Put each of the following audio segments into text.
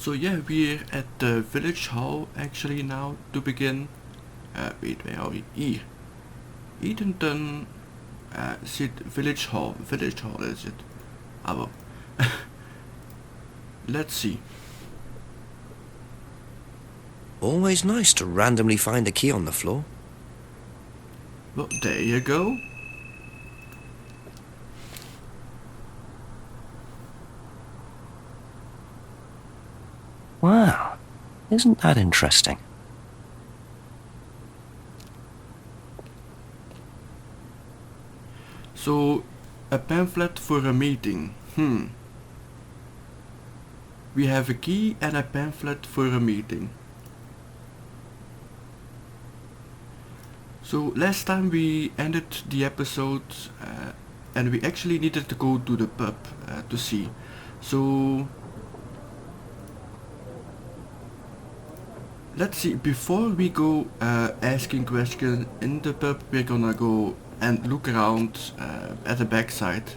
So yeah, we're at the village hall actually now to begin. Wait, where are we? Here. Edenton zit village hall. Village hall is it? Ah well. Let's see. Always nice to randomly find a key on the floor. Well, there you go. Wow, isn't that interesting? So, a pamphlet for a meeting. We have a key and a pamphlet for a meeting. So last time we ended the episode and we actually needed to go to the pub to see. So let's see, before we go asking questions in the pub, we're gonna go and look around at the backside.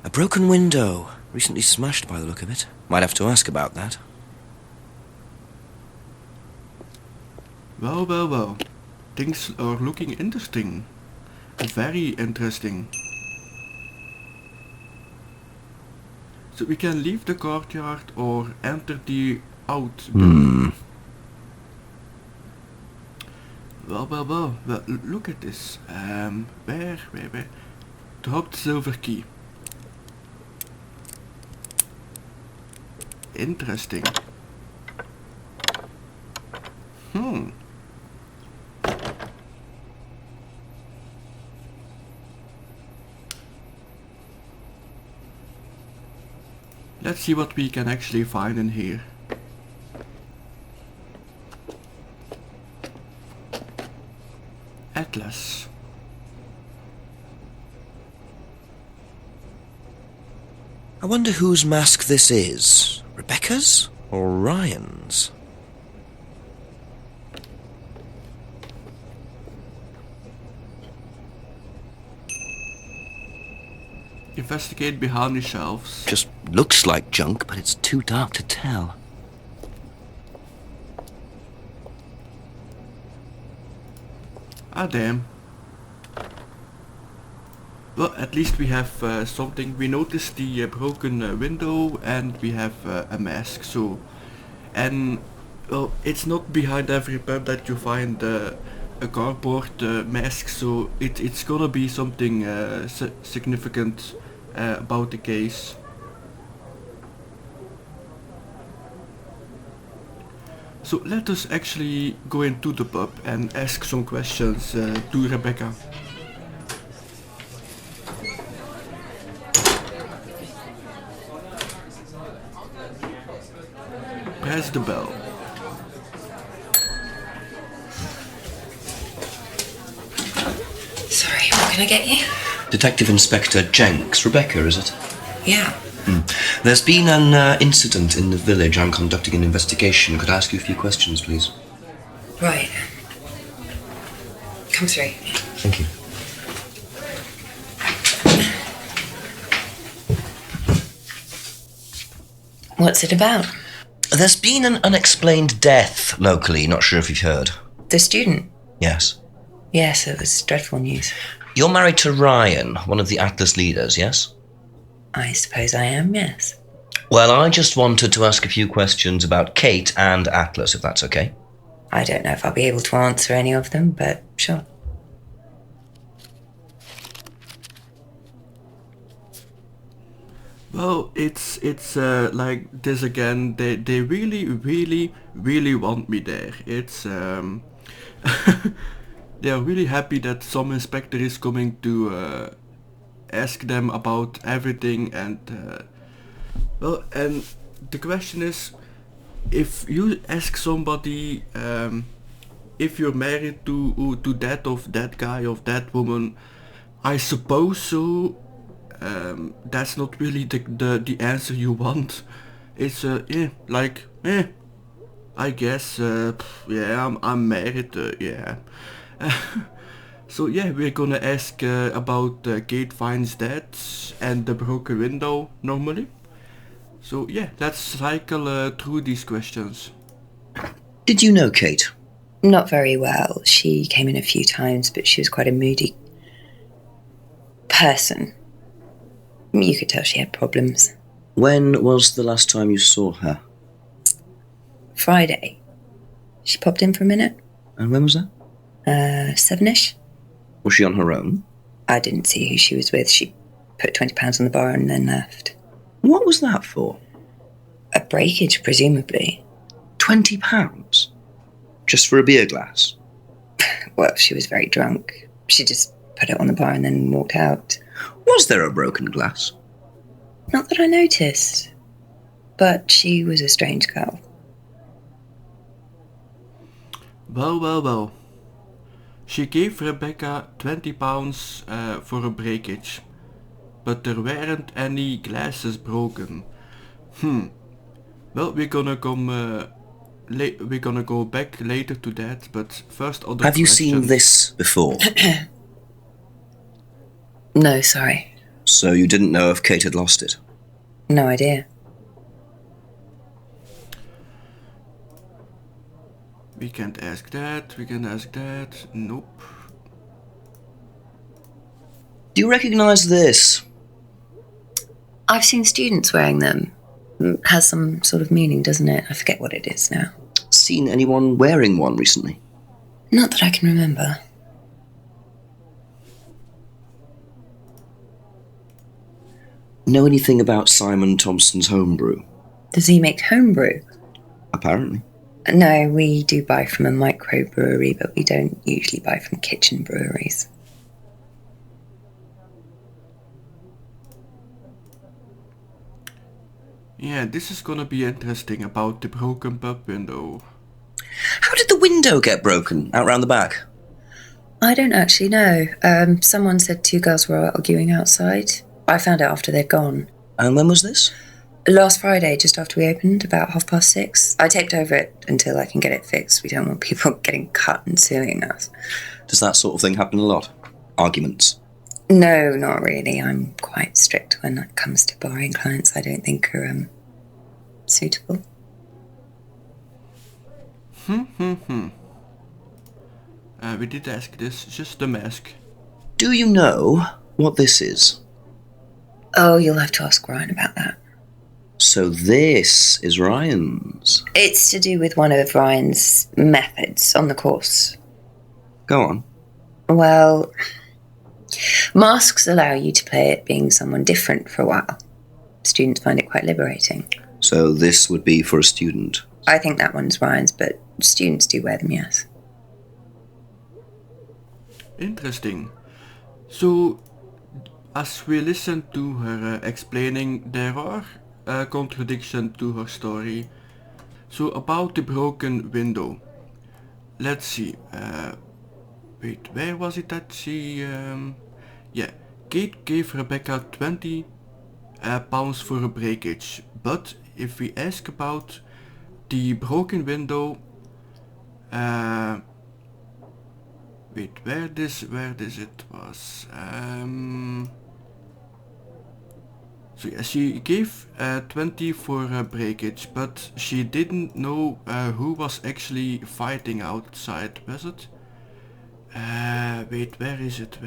A broken window, recently smashed by the look of it. Might have to ask about that. Well. Things are looking interesting. Very interesting. So we can leave the courtyard or enter the outbuilding. Well, look at this. Where? Dropped silver key. Interesting. Let's see what we can actually find in here. Atlas. I wonder whose mask this is. Rebecca's or Ryan's? Investigate behind the shelves. Just looks like junk, but it's too dark to tell. Ah damn. Well, at least we have something. We noticed the broken window and we have a mask, so... And, well, it's not behind every pub that you find a cardboard mask, so it's gonna be something significant about the case. So let us actually go into the pub and ask some questions to Rebecca. Press the bell. Sorry, what can I get you? Detective Inspector Jenks. Rebecca, is it? Yeah. There's been an incident in the village. I'm conducting an investigation. Could I ask you a few questions, please? Right. Come through. Thank you. What's it about? There's been an unexplained death locally. Not sure if you've heard. The student? Yes. Yes, it was dreadful news. You're married to Ryan, one of the Atlas leaders, yes? I suppose I am, yes. Well, I just wanted to ask a few questions about Kate and Atlas, if that's okay. I don't know if I'll be able to answer any of them, but sure. Well, it's like this again. They really want me there. It's they are really happy that some inspector is coming to ask them about everything, and well, and the question is, if you ask somebody if you're married to that of that guy of that woman, I suppose so. That's not really the answer you want. It's I guess, yeah, I'm married, yeah. So yeah, we're gonna ask about Kate finds dad and the broken window normally. So yeah, let's cycle through these questions. Did you know Kate? Not very well. She came in a few times, but she was quite a moody person. You could tell she had problems. When was the last time you saw her? Friday. She popped in for a minute. And when was that? 7ish. Was she on her own? I didn't see who she was with. She put £20 on the bar and then left. What was that for? A breakage, presumably. £20? Just for a beer glass? Well, she was very drunk. She just put it on the bar and then walked out. Was there a broken glass? Not that I noticed. But she was a strange girl. Well. She gave Rebecca £20 for a breakage, but there weren't any glasses broken. Well, we're gonna go back later to that, but first other Have you questions. seen this before? No, sorry. So you didn't know if Kate had lost it? No idea. We can't ask that, we can ask that, nope. Do you recognise this? I've seen students wearing them. Has some sort of meaning, doesn't it? I forget what it is now. Seen anyone wearing one recently? Not that I can remember. Know anything about Simon Thompson's homebrew? Does he make homebrew? Apparently. No, we do buy from a microbrewery, but we don't usually buy from kitchen breweries. Yeah, this is gonna be interesting about the broken pub window. How did the window get broken out round the back? I don't actually know. Someone said 2 girls were arguing outside. I found out after they'd gone. And when was this? Last Friday, just after we opened, about 6:30. I taped over it until I can get it fixed. We don't want people getting cut and suing us. Does that sort of thing happen a lot? Arguments? No, not really. I'm quite strict when it comes to barring clients I don't think are suitable. We did ask this, just the mask. Do you know what this is? Oh, you'll have to ask Ryan about that. So this is Ryan's. It's to do with one of Ryan's methods on the course. Go on. Well, masks allow you to play at being someone different for a while. Students find it quite liberating. So this would be for a student? I think that one's Ryan's, but students do wear them, yes. Interesting. So, as we listen to her explaining, there are contradictions to her story. So about the broken window. Let's see. Wait, where was it that she... yeah, Kate gave Rebecca £20 for a breakage. But if we ask about the broken window... wait, where this it was? So yeah, she gave 20 for a breakage, but she didn't know who was actually fighting outside, was it? Wait, where is it?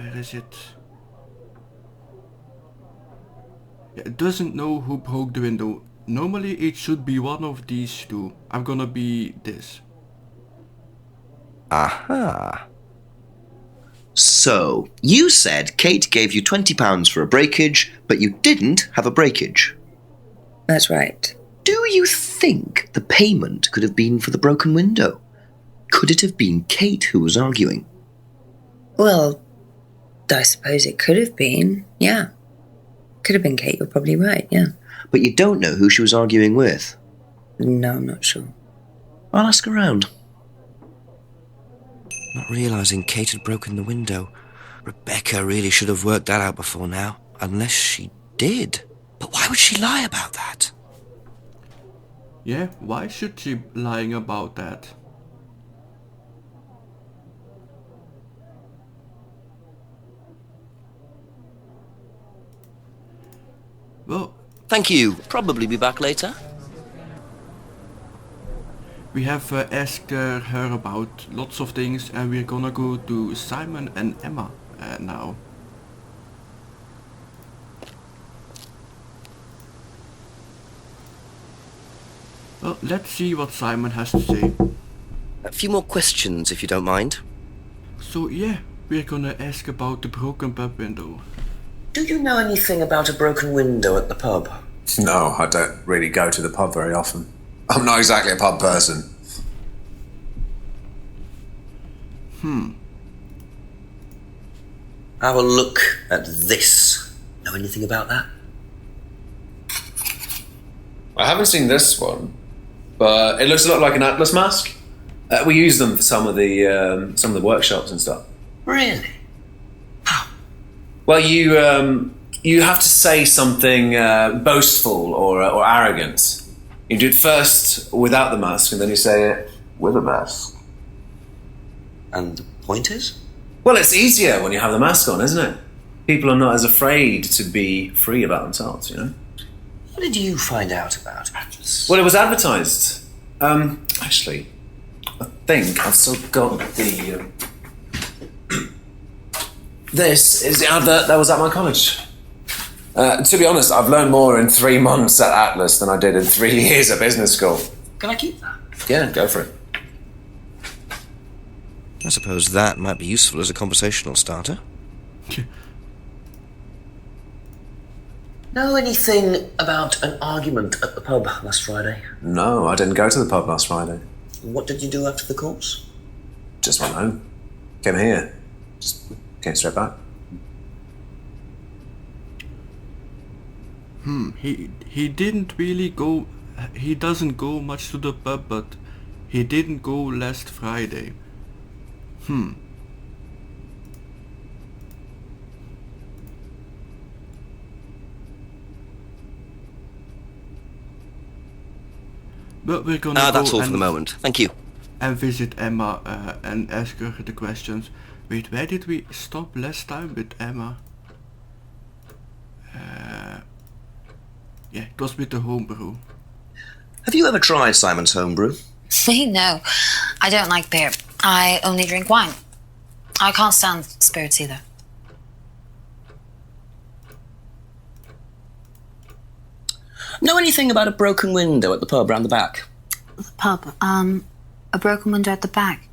Yeah, it doesn't know who broke the window. Normally it should be one of these two. I'm gonna be this. Aha. So, you said Kate gave you £20 for a breakage, but you didn't have a breakage. That's right. Do you think the payment could have been for the broken window? Could it have been Kate who was arguing? Well, I suppose it could have been, yeah. Could have been Kate, you're probably right, yeah. But you don't know who she was arguing with? No, I'm not sure. I'll ask around. Not realising Kate had broken the window. Rebecca really should have worked that out before now. Unless she did. But why would she lie about that? Yeah, why should she be lying about that? Well, Thank you. Probably be back later. we have asked her about lots of things, and we're gonna go to Simon and Emma now. Well, let's see what Simon has to say. A few more questions, if you don't mind. So yeah, we're gonna ask about the broken pub window. Do you know anything about a broken window at the pub? No, I don't really go to the pub very often. I'm not exactly a pub person. Have a look at this. Know anything about that? I haven't seen this one, but it looks a lot like an Atlas mask. We use them for some of the workshops and stuff. Really? Well, you have to say something boastful or arrogant. You do it first without the mask, and then you say it with a mask. And the point is? Well, it's easier when you have the mask on, isn't it? People are not as afraid to be free about themselves, you know? What did you find out about Atlas? Well, it was advertised. Actually, I think I've still got the... This is the advert that was at my college. To be honest, I've learned more in 3 months at Atlas than I did in 3 years at business school. Can I keep that? Yeah, go for it. I suppose that might be useful as a conversational starter. Know anything about an argument at the pub last Friday? No, I didn't go to the pub last Friday. What did you do after the course? Just went home. Came here. Just came straight back. He didn't really go. He doesn't go much to the pub, but he didn't go last Friday. But we're gonna go That's all for and, the moment. Thank you. and visit Emma and ask her the questions. Wait, where did we stop last time with Emma? Yeah, it was with the homebrew. Have you ever tried Simon's homebrew? Me? No. I don't like beer. I only drink wine. I can't stand spirits either. Know anything about a broken window at the pub round the back? The pub, a broken window at the back.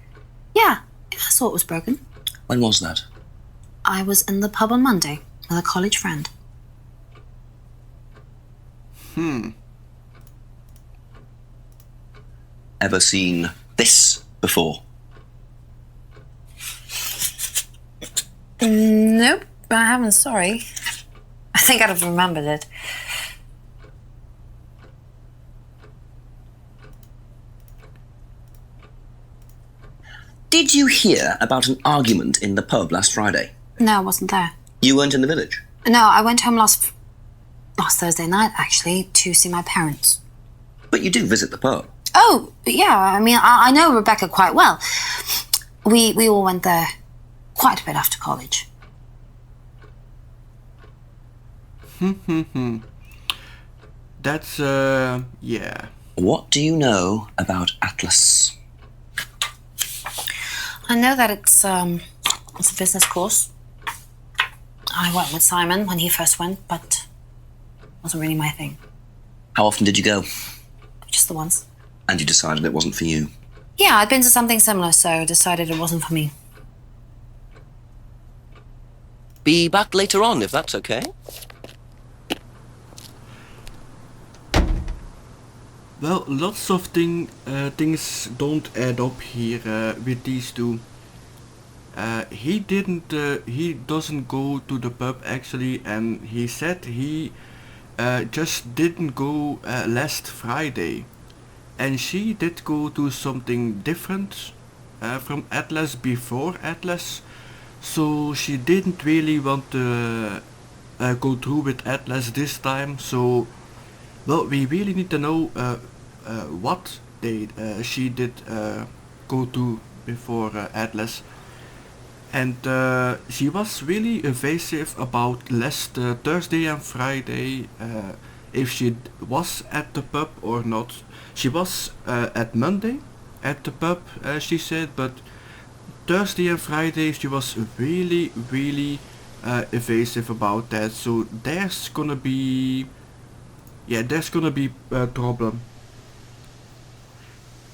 Yeah, I saw it was broken. When was that? I was in the pub on Monday with a college friend. Ever seen this before? Nope, I haven't, sorry. I think I'd have remembered it. Did you hear about an argument in the pub last Friday? No, I wasn't there. You weren't in the village? No, I went home last Thursday night, actually, to see my parents. But you do visit the pub. Oh, yeah, I mean, I know Rebecca quite well. We all went there quite a bit after college. That's, yeah. What do you know about Atlas? I know that it's a business course. I went with Simon when he first went, but it wasn't really my thing. How often did you go? Just the once. And you decided it wasn't for you? Yeah, I'd been to something similar, so decided it wasn't for me. Be back later on, if that's okay. Well, lots of things don't add up here with these two. He doesn't go to the pub actually, and he said he just didn't go last Friday. And she did go to something different from Atlas before Atlas, so she didn't really want to go through with Atlas this time. So, well, we really need to know what she did go to before Atlas, and she was really evasive about last Thursday and Friday, if she was at the pub or not. She was at Monday at the pub, she said, but Thursday and Friday she was really evasive about that. So there's gonna be a problem.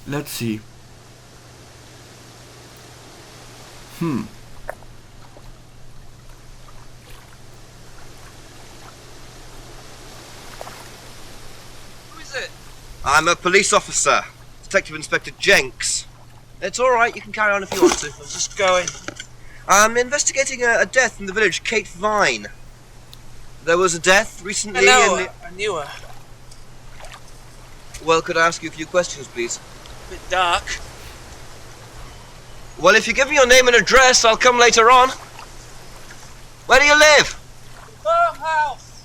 Let's see. Hmm. Who is it? I'm a police officer, Detective Inspector Jenks. It's all right, you can carry on if you want to. I'm just going. I'm investigating a death in the village, Kate Vine. There was a death recently I knew her. Well, could I ask you a few questions, please? A bit dark. Well, if you give me your name and address, I'll come later on. Where do you live? Farmhouse.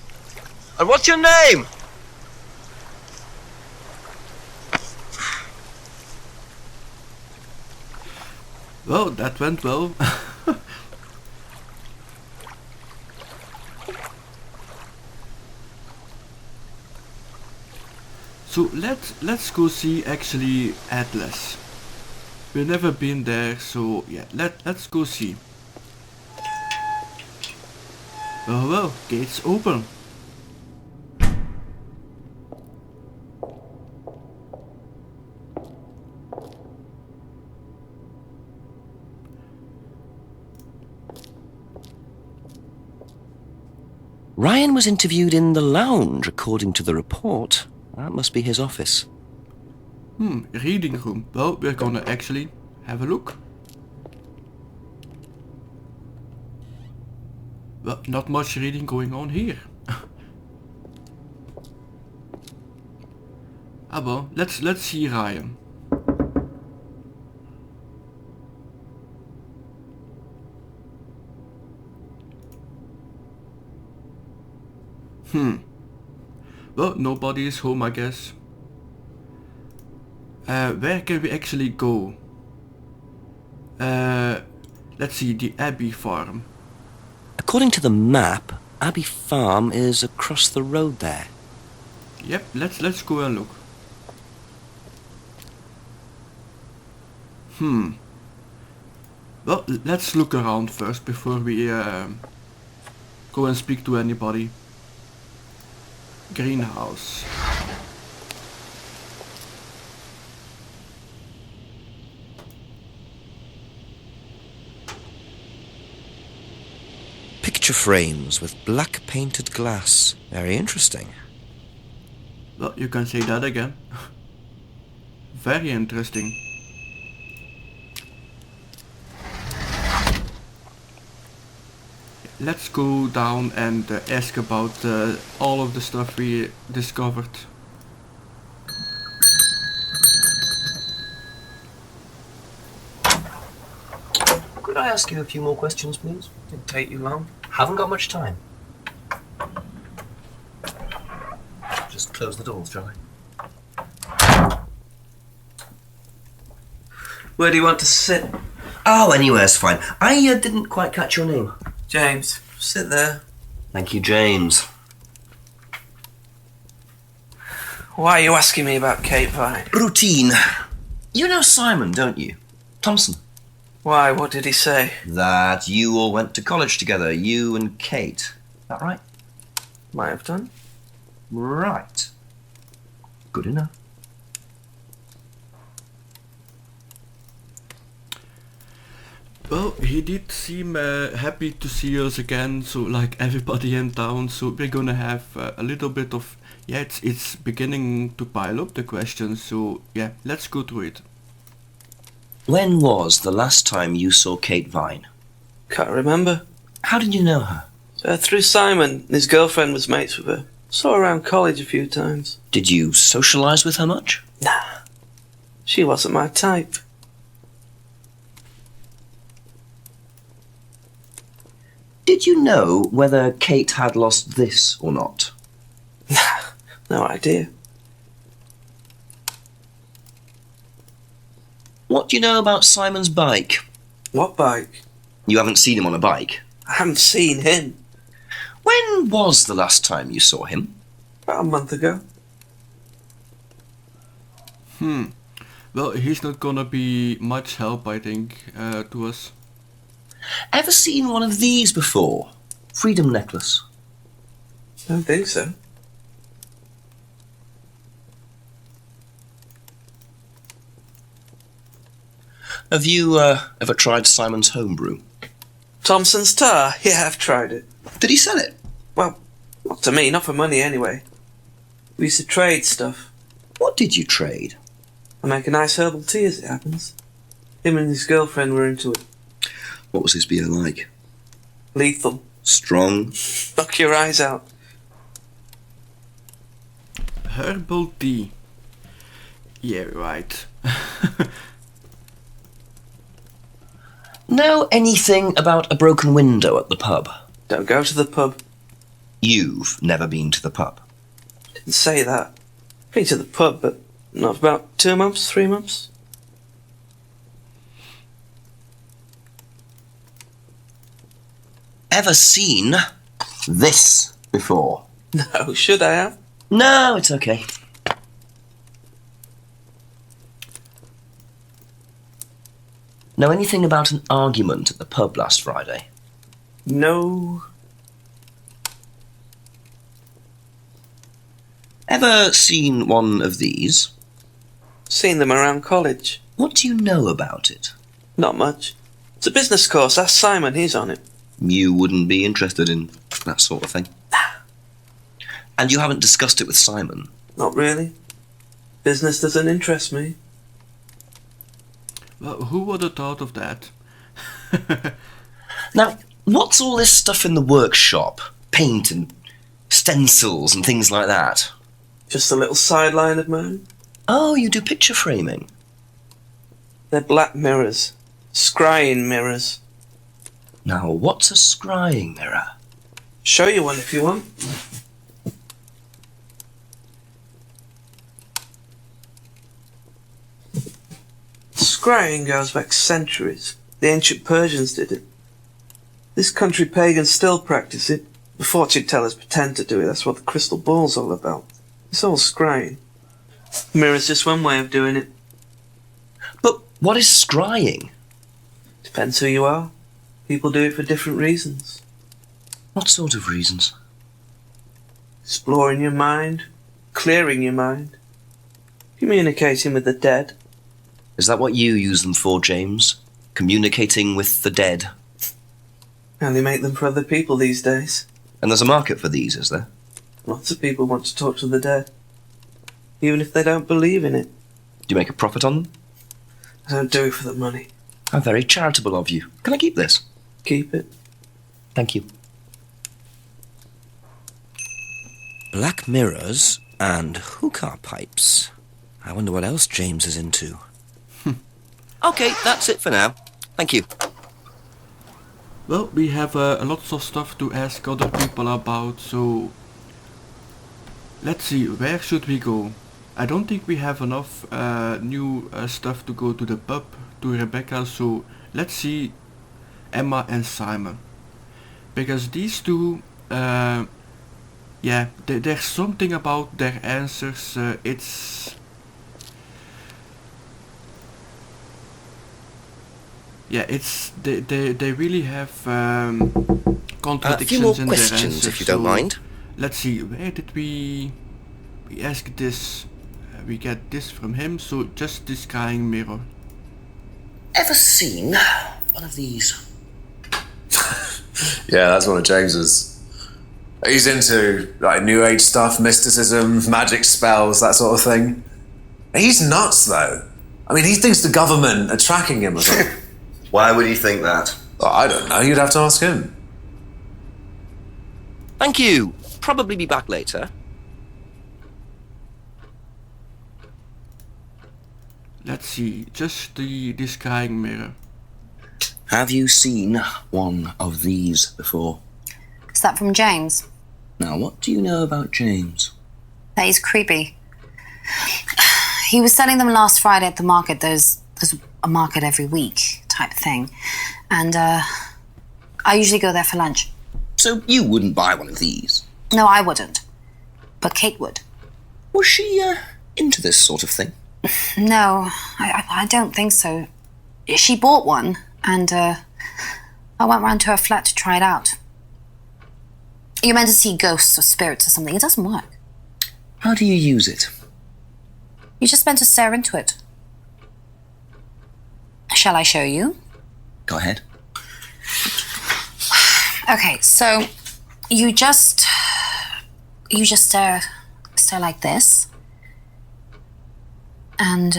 And what's your name? Well, that went well. So let's go see actually Atlas. We've never been there, so yeah, let's go see. Well, gates open. Ryan was interviewed in the lounge, according to the report. That must be his office. Reading room. Well, we're gonna actually have a look. Well, not much reading going on here. Well, let's see Ryan. Well, nobody is home, I guess. Where can we actually go? Let's see, the Abbey Farm. According to the map, Abbey Farm is across the road there. Yep, let's go and look. Well, let's look around first before we go and speak to anybody. Greenhouse. Picture frames with black painted glass. Very interesting. Well, you can say that again. Very interesting. Let's go down and ask about all of the stuff we discovered. Could I ask you a few more questions, please? Didn't take you long. Haven't got much time. Just close the doors, shall I? Where do you want to sit? Oh, anywhere's fine. I didn't quite catch your name. James, sit there. Thank you, James. Why are you asking me about Kate Vine? Routine. You know Simon, don't you? Thompson. Why, what did he say? That you all went to college together, you and Kate. That right? Might have done. Right. Good enough. Well, he did seem happy to see us again, so like everybody in town, so we're gonna have a little bit of, yeah, it's beginning to pile up the questions, so yeah, let's go through it. When was the last time you saw Kate Vine? Can't remember. How did you know her? Through Simon. His girlfriend was mates with her. Saw her around college a few times. Did you socialise with her much? Nah. She wasn't my type. Did you know whether Kate had lost this or not? No idea. What do you know about Simon's bike? What bike? You haven't seen him on a bike? I haven't seen him. When was the last time you saw him? About a month ago. Well, he's not gonna be much help, I think, to us. Ever seen one of these before? Freedom necklace. I don't think so. Have you ever tried Simon's homebrew? Thompson's tar? Yeah, I've tried it. Did he sell it? Well, not to me, not for money anyway. We used to trade stuff. What did you trade? I make a nice herbal tea as it happens. Him and his girlfriend were into it. What was his beer like? Lethal. Strong? Knock your eyes out. Herbal tea. Yeah, right. Know anything about a broken window at the pub? Don't go to the pub. You've never been to the pub. Didn't say that. Been to the pub, but not for about 2 months, 3 months. Ever seen this before? No, should I have? No, it's okay. Know anything about an argument at the pub last Friday? No. Ever seen one of these? Seen them around college. What do you know about it? Not much. It's a business course. Ask Simon, he's on it. You wouldn't be interested in that sort of thing. And you haven't discussed it with Simon? Not really. Business doesn't interest me. Well, who would have thought of that? Now, what's all this stuff in the workshop? Paint and stencils and things like that? Just a little sideline of mine. Oh, you do picture framing? They're black mirrors. Scrying mirrors. Now, what's a scrying mirror? Show you one if you want. Scrying goes back centuries. The ancient Persians did it. This country pagans still practice it. The fortune tellers pretend to do it. That's what the crystal ball's all about. It's all scrying. Mirror's just one way of doing it. But what is scrying? Depends who you are. People do it for different reasons. What sort of reasons? Exploring your mind, clearing your mind, communicating with the dead. Is that what you use them for, James? Communicating with the dead? And they make them for other people these days. And there's a market for these, is there? Lots of people want to talk to the dead, even if they don't believe in it. Do you make a profit on them? I don't do it for the money. How very charitable of you. Can I keep this? Keep it. Thank you. Black mirrors and hookah pipes. I wonder what else James is into. Okay, that's it for now. Thank you. Well, we have lots of stuff to ask other people about, so let's see, where should we go? I don't think we have enough new stuff to go to the pub, to Rebecca, so let's see Emma and Simon. Because these two, yeah, there's something about their answers, it's... Yeah, it's they really have contradictions a few more in questions, their answers, if you don't so mind. Let's see, where did we ask this? We get this from him, so just this scrying mirror. Ever seen one of these? Yeah, that's one of James's. He's into like New Age stuff, mysticism, magic spells, that sort of thing. He's nuts, though. I mean, he thinks the government are tracking him or something. Why would he think that? Oh, I don't know. You'd have to ask him. Thank you. Probably be back later. Let's see, just the scrying mirror. Have you seen one of these before? Is that from James? Now, what do you know about James? That is creepy. He was selling them last Friday at the market, those a market every week type thing. And I usually go there for lunch. So you wouldn't buy one of these? No, I wouldn't. But Kate would. Was she into this sort of thing? No, I don't think so. She bought one, and I went round to her flat to try it out. You're meant to see ghosts or spirits or something. It doesn't work. How do you use it? You're just meant to stare into it. Shall I show you? Go ahead. Okay, so you just stare like this, and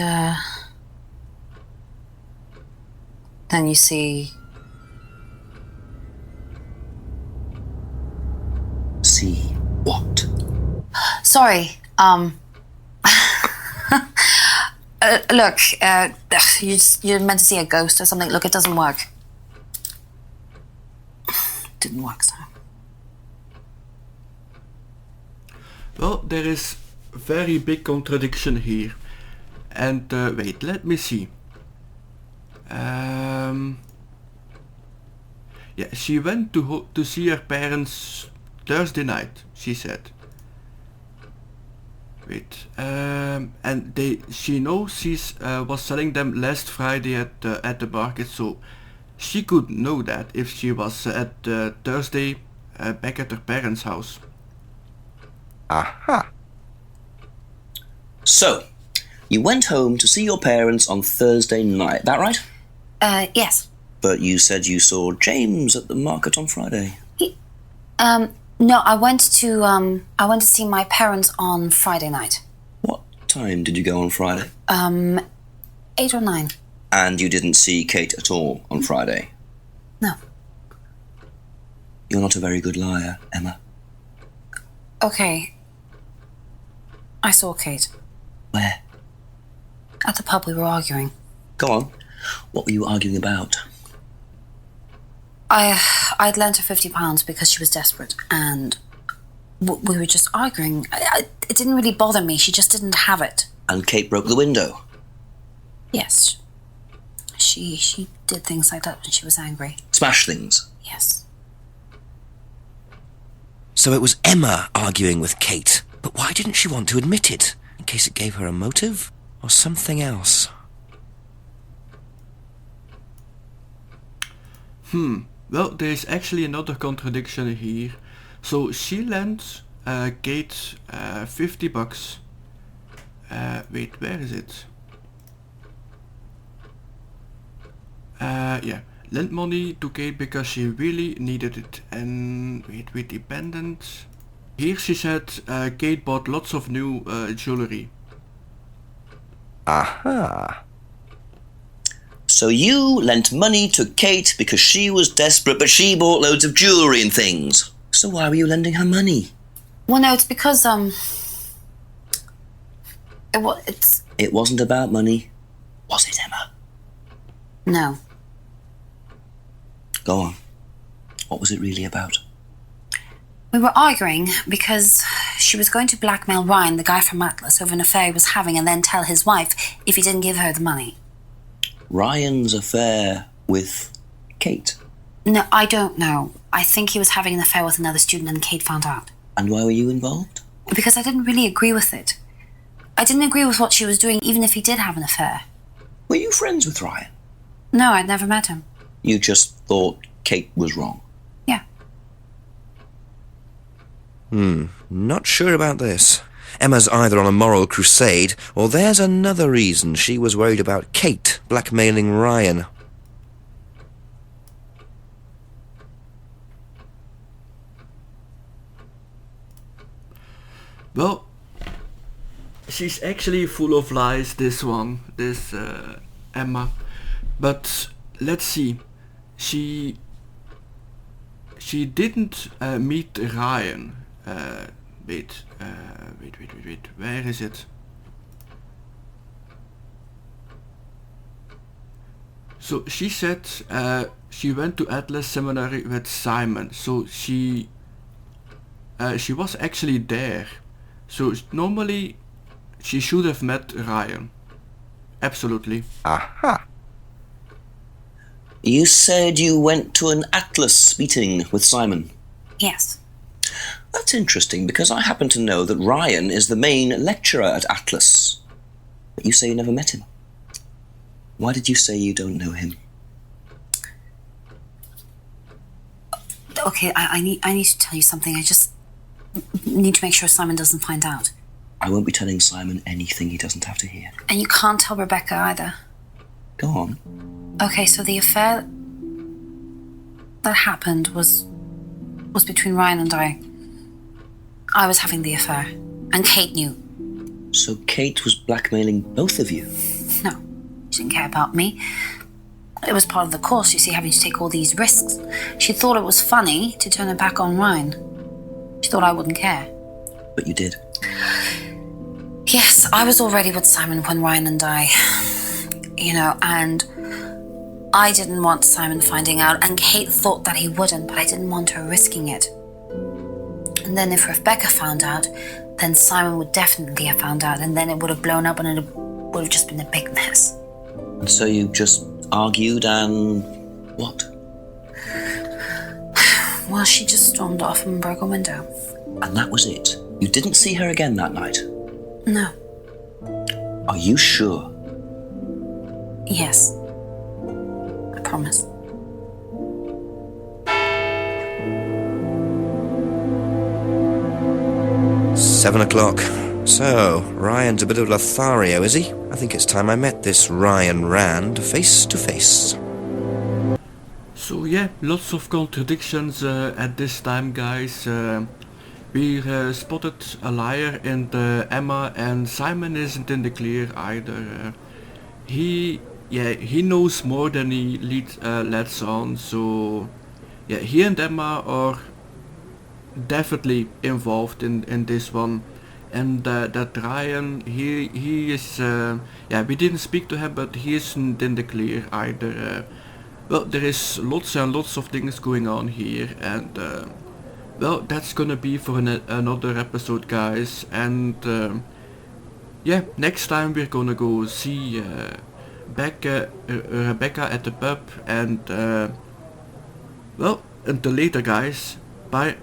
then you see. See what? Sorry. Look, you're meant to see a ghost or something. Look, it doesn't work. Didn't work, so. Well, there is very big contradiction here. And wait, let me see. Yeah, she went to see her parents Thursday night, she said. Wait, and she knows she's was selling them last Friday at the market, so she could know that if she was at Thursday back at her parents' house. Aha. So, you went home to see your parents on Thursday night, that right? Yes. But you said you saw James at the market on Friday. No, I went to see my parents on Friday night. What time did you go on Friday? 8 or 9. And you didn't see Kate at all on Friday? No. You're not a very good liar, Emma. Okay. I saw Kate. Where? At the pub we were arguing. Go on. What were you arguing about? I'd lent her £50 because she was desperate, and we were just arguing. It didn't really bother me. She just didn't have it. And Kate broke the window? Yes. She did things like that when she was angry. Smash things? Yes. So it was Emma arguing with Kate. But why didn't she want to admit it? In case it gave her a motive? Or something else? Well, there is actually another contradiction here. So she lent Kate $50. Wait, where is it? Yeah, lent money to Kate because she really needed it. And wait, dependent. Here she said Kate bought lots of new jewelry. Aha. So you lent money to Kate because she was desperate, but she bought loads of jewellery and things. So why were you lending her money? Well, no, it's because, It wasn't about money, was it, Emma? No. Go on. What was it really about? We were arguing because she was going to blackmail Ryan, the guy from Atlas, over an affair he was having, and then tell his wife if he didn't give her the money. Ryan's affair with Kate? No, I don't know. I think he was having an affair with another student and Kate found out. And why were you involved? Because I didn't really agree with it. I didn't agree with what she was doing, even if he did have an affair. Were you friends with Ryan? No, I'd never met him. You just thought Kate was wrong? Yeah. Not sure about this. Emma's either on a moral crusade, or there's another reason she was worried about Kate blackmailing Ryan. Well, she's actually full of lies, this Emma. But let's see. She didn't meet Ryan. Wait, where is it? So she said she went to Atlas Seminary with Simon, so she was actually there. So normally she should have met Ryan. Absolutely. Aha. You said you went to an Atlas meeting with Simon. Yes. That's interesting, because I happen to know that Ryan is the main lecturer at Atlas. But you say you never met him. Why did you say you don't know him? Okay, I need to tell you something. I just need to make sure Simon doesn't find out. I won't be telling Simon anything he doesn't have to hear. And you can't tell Rebecca either. Go on. Okay, so the affair that happened was between Ryan and I. I was having the affair, and Kate knew. So Kate was blackmailing both of you? No, she didn't care about me. It was part of the course, you see, having to take all these risks. She thought it was funny to turn her back on Ryan. She thought I wouldn't care. But you did. Yes, I was already with Simon when Ryan and I, and I didn't want Simon finding out, and Kate thought that he wouldn't, but I didn't want her risking it. And then if Rebecca found out, then Simon would definitely have found out, and then it would have blown up and it would have just been a big mess. And so you just argued and what? Well, she just stormed off and broke a window. And that was it? You didn't see her again that night? No. Are you sure? Yes. I promise. "7 o'clock. So, Ryan's a bit of Lothario, is he? I think it's time I met this Ryan Rand face to face." So yeah, lots of contradictions at this time, guys. We spotted a liar in Emma, and Simon isn't in the clear either. He knows more than he lets on. So yeah, he and Emma are definitely involved in this one. And that Ryan, he is we didn't speak to him, but he isn't in the clear either. Well, there is lots and lots of things going on here, and well, that's gonna be for another episode, guys. And next time we're gonna go see Rebecca at the pub, and well, until later, guys. Bye.